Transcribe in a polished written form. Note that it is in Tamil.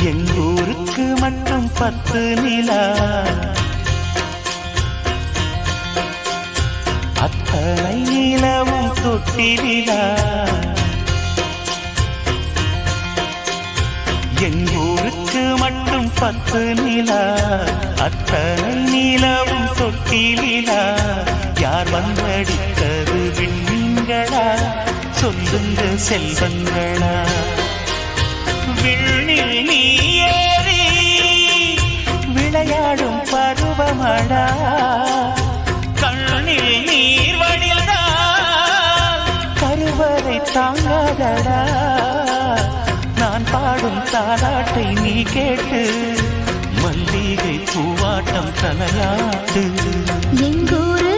எங்கூருக்கு மட்டும் 10 நிலா, அத்தனை நிலவும் தொட்டிலா. எங்கூருக்கு மட்டும் 10 நிலா, அத்தனை நிலவும் தொட்டிலா. யார் வந்தடித்தது விண்மீன்களா, சொல்லுங்க செல்வங்களா. விண்ணில் நீ ஏறி விளையாடும் பருவமடா, கண்ணில் நீர் வடிந்தால் கருவறை தாங்காதடா. நான் பாடும் தாலாட்டை நீ கேட்டு மல்லிகை பூவாட்டம் தலையாட்டு. எங்கூரு